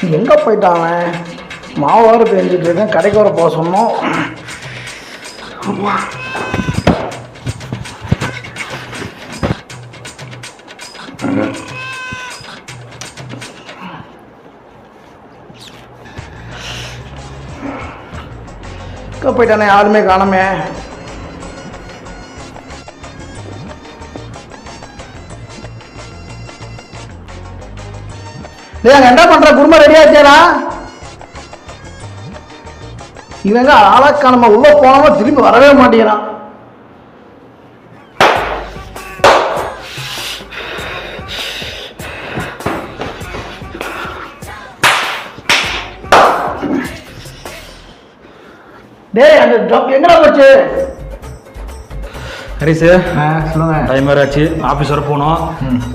எங்கே போயிட்டான் மாவு வேறு பெஞ்சிட்டு இருக்கேன், கடைக்கு வர போக சொன்னோம். எங்கே போயிட்டானே, யாருமே காணமே. அங்க என்ன பண்ற, குருமா ரெடி ஆச்சேடா? இவங்க ஆளாக்கா நம்ம உள்ள போனோமோ திரும்பி வரவே மாட்டேங்கிறான். டேய் அந்த ஜாப் எங்கடா போச்சு? ஹரிசு சொல்லுங்க. டைம் வேறு ஆச்சு, ஆஃபீஸ் வர போகணும்.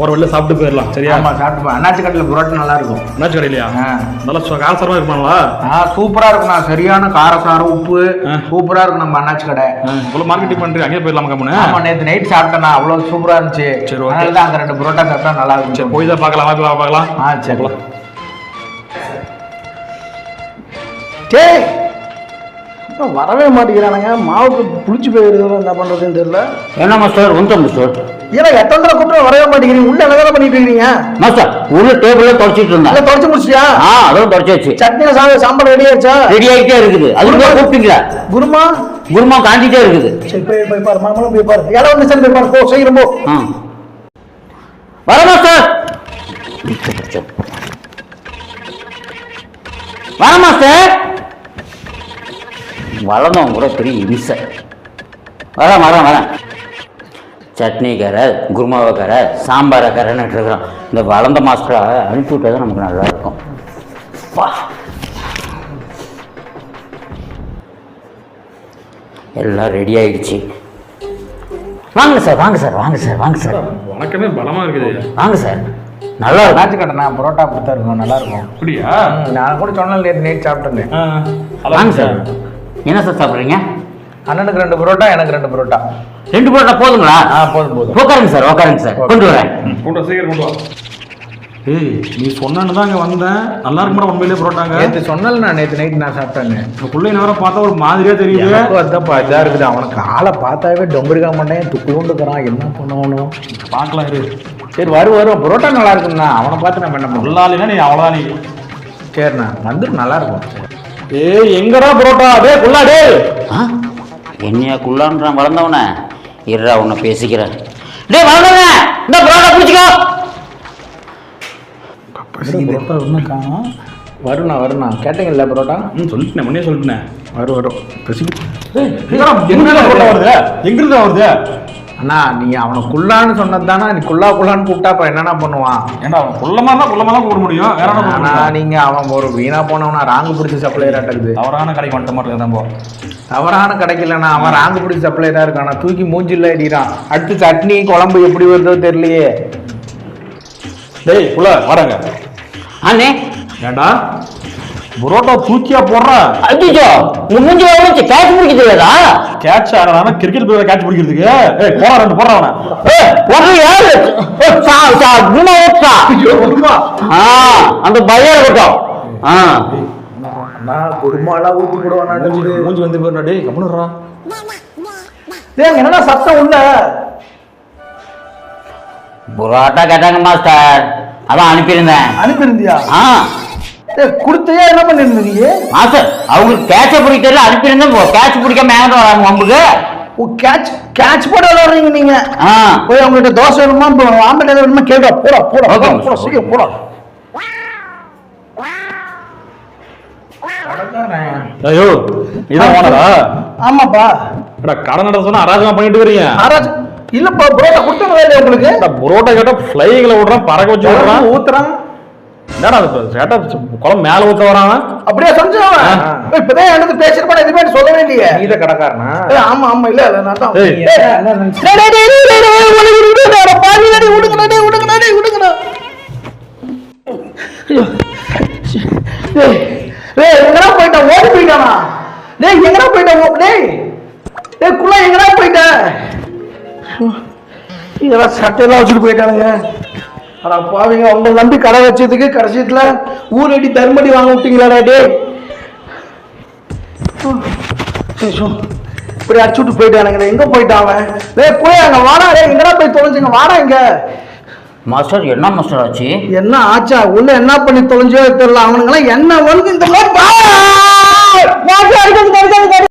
ஒரு வெளில சாப்பிட்டு போயிடலாம். சரியா? ஆமாம் சாப்பிட்டு. அண்ணாச்சி கடையில் புரோட்டா நல்லா இருக்கும். அண்ணாச்சி கடையிலையா? நல்லா காரசாரமாக இருப்பாங்களா? சூப்பராக இருக்குண்ணா, சரியான காரசாரம், உப்பு சூப்பராக இருக்கும் நம்ம அண்ணாச்சி கடை. இவ்வளோ மார்க்கெட்டிங் பண்ணுறீங்க, அங்கேயே போயிடலாம் கம்முன்னு. ஆமாம், நேற்று நைட் சாப்பிட்டேண்ணா, அவ்வளோ சூப்பராக இருந்துச்சு. சரி, ஓகே. அதனால தான் அங்கே 2 புரோட்டா சாப்பிட்டா நல்லா இருக்கும். சரி, போய் தான் பார்க்கலாம். பார்க்கலாம். சரி. சரி, வரவே மாட்டேங்கிறானுங்க. மாவுக்கு புளிச்சு போயிருக்கிறோம், என்ன பண்ணுறதுன்னு தெரியல. என்ன மாஸ்டர் வந்துட்டோம் மாஸ்டர். ஏன்னா எத்தனை தடவை கூப்பிட்டு வரவே மாட்டேங்கிறீங்க. உள்ள என்ன பண்ணிட்டு இருக்கீங்க மாஸ்டர்? உள்ள டேபிள்ல தொடச்சிட்டு இருந்தேன். தொடச்சு முடிச்சியா? அதெல்லாம் தொடச்சாச்சு. சட்னி சாம்பார் ரெடி ஆயிடுச்சா? ரெடி ஆகிட்டே இருக்குது. அதுக்குள்ள கூப்பிட்டீங்களா? குருமா காஞ்சிட்டே இருக்குது. சரி, போய் பாரு, மாமலும் போய் பாரு. இடம் வந்து போய் பாரு, போ சீக்கிரம் போ. வர மாஸ்டர். வர மாஸ்டர். வளர்ந்தவங்க கூட பெரிய இம்சை. வரேன். சட்னி கரை, குருமாவை கரை, சாம்பாரை கரைன்னு இருக்கிறோம். இந்த வளர்ந்த மாஸ்டரை அனுப்பி விட்டது நமக்கு நல்லா இருக்கும். எல்லாம் ரெடி ஆயிடுச்சு. வாங்க சார். வணக்கமே பலமா இருக்குது. வாங்க சார். நல்லா இருக்கும். நாச்சு கடைண்ணா, புரோட்டா கொடுத்தா இருக்கும், நல்லா இருக்கும். அப்படியா? நான் கூட சொன்னேன், நேற்று நைட் சாப்பிட்டேன். வாங்க சார். என்ன சார் சாப்பிட்றீங்க? அண்ணனுக்கு 2 புரோட்டா, எனக்கு 2 புரோட்டா. 2 புரோட்டா போதுங்களா? போதும். உட்காருங்க சார். கொண்டு வரேன். சீக்கிரம் கொண்டு வா. ஏய், நீ சொன்னு தான் அங்கே வந்தேன். நல்லா இருக்குமா உண்மையிலே புரோட்டாங்க? நேற்று சொன்னல, நான் நேற்று நைட் நான் சாப்பிட்டேங்க. இப்போ பிள்ளை நேரம் பார்த்தா ஒரு மாதிரியா தெரியுது. அதான்ப்பா இதாக இருக்குது. அவனுக்கு ஆளை பார்த்தாவே டொம்பருக்கா மாட்டேன், துக்குண்டுக்கிறான். என்ன பண்ணணும் பார்க்கலாம் இரு. சரி, வரும். புரோட்டா நல்லா இருக்குண்ணா. அவனை பார்த்து நம்ம என்ன பண்ணலாம்? நல்லாலினா நீ அவ்வளோதான். நீ சரிண்ணா, வந்துட்டு நல்லா இருக்கும். ஏய், எங்கடா புரோட்டா? குள்ளா என்னையா குள்ளான்றான் வளர்ந்தவன? இருடா, உன்னை பேசிக்கிறேன். வளர்ந்தவன, இந்த புரோட்டா பிடிச்சிக்கோ. புரோட்டா இன்னும் காணும். வருண்ணா. கேட்டீங்கல்ல புரோட்டா? சொல்லிட்டேன், முன்னே சொல்லிட்டேன். வரும். எங்கிருந்து வருது? அண்ணா, நீ அவனை குள்ளான்னு சொன்னது தானே. நீ குள்ளான்னு கூப்பிட்டா அப்புறம் என்னென்ன பண்ணுவான்? ஏன்னா அவன் குள்ளமா தான் கூப்பிட முடியும். வேற என்ன? நீங்க அவன் ஒரு வீணா போனவனா ராங்கு பிடிச்ச சப்ளையர் ஆட்டக்குது. தவறான கடைக்கு வந்துட்ட மாதிரி தான் போ. தவறான கிடைக்கலண்ணா, அவன் ராங்கு பிடிச்ச சப்ளையரா இருக்கானா. தூக்கி மூஞ்சில அடிக்கிறான். அடுத்து சட்னி குழம்பு எப்படி வருதோ தெரியலையே. டேய் புள்ள வாடங்க. அண்ணே ஏண்டா புரோட்டா தூக்கியா போடுற? அடிச்சோ உங்க மூஞ்சி வச்சு கேட்ச் பிடிக்க தெரியாதா? கேட்ச் ஆடுறானா? கிரிக்கெட் பிளேயர் கேட்ச் பிடிக்கிறதுக்கு. ஏய் போடா, 2 போடுறா அவனை. யாரு அந்த பயம் இருக்கட்டும். குருமாலாம் ஊத்தி போடுவானா? மூஞ்சி வந்து போறா. டேய் கம்முனுறா. டேய் என்னடா சத்தம் உள்ள? புரோட்டா கேட்டாங்க மாஸ்டர், அதான் அனுப்பியிருந்தியா? கொடுத்தையா? என்ன பண்ணிருந்தீங்க மாஸ்டர்? அவங்களுக்கு கேட்ச பிடிக்கிறதுல அனுப்பியிருந்தேன். கேட்ச் பிடிக்காம ஏன் வராங்க வம்புக்கு? கேட்ச் போட விளையாடுறீங்க நீங்க. போய் அவங்ககிட்ட தோசை வேணுமா, ஆம்பளை வேணுமா கேட்டா போடா சீக்கிரம் போடா. ஐயோ இதான் ஓனரா? ஆமாப்பா. கடை நட சொன்னா அராஜகமா பண்ணிட்டு வரீங்க. இல்லப்பா, புரோட்டா கொடுத்தா இல்லையா உங்களுக்கு? புரோட்டா கேட்டா ஃப்ளைகளை விடுறான், பறக்க வச்சு விடுறான், ஊத்துறான். என்னடா அது கேட்டா குழம்பு மேல ஊத்த வரான். அப்படியே செஞ்சான். இப்பதான் எனக்கு பேசிருப்பான், எதுவுமே சொல்லவே இல்லையே. நீ தான் கடைக்காரனா? ஆமா இல்ல நான் தான். எங்கடா போயிட்ட? ஓடி போயிட்டானா? எங்கடா போயிட்ட? குள்ள எங்கடா போயிட்ட? இதெல்லாம் சட்டையெல்லாம் வச்சுட்டு போயிட்டானுங்க. அட பாவிங்க, உங்களை நம்பி கடை வச்சதுக்கு கடைசியத்துல ஊரடி தர்மடி வாங்க விட்டீங்களாடா டே. இப்படி அடிச்சு விட்டு போயிட்டானுங்க. எங்க போயிட்டான் அவன்? டேய் போய் அங்க வாடா. டேய் எங்கடா போய் தொலைஞ்சுங்க? வாடா இங்க. மாஸ்டர் என்ன மாஸ்டர் ஆச்சு? என்ன ஆச்சா? உள்ள என்ன பண்ணி தொலைஞ்சோ தெரியல. அவனுங்களாம் என்ன வந்து இந்த மாதிரி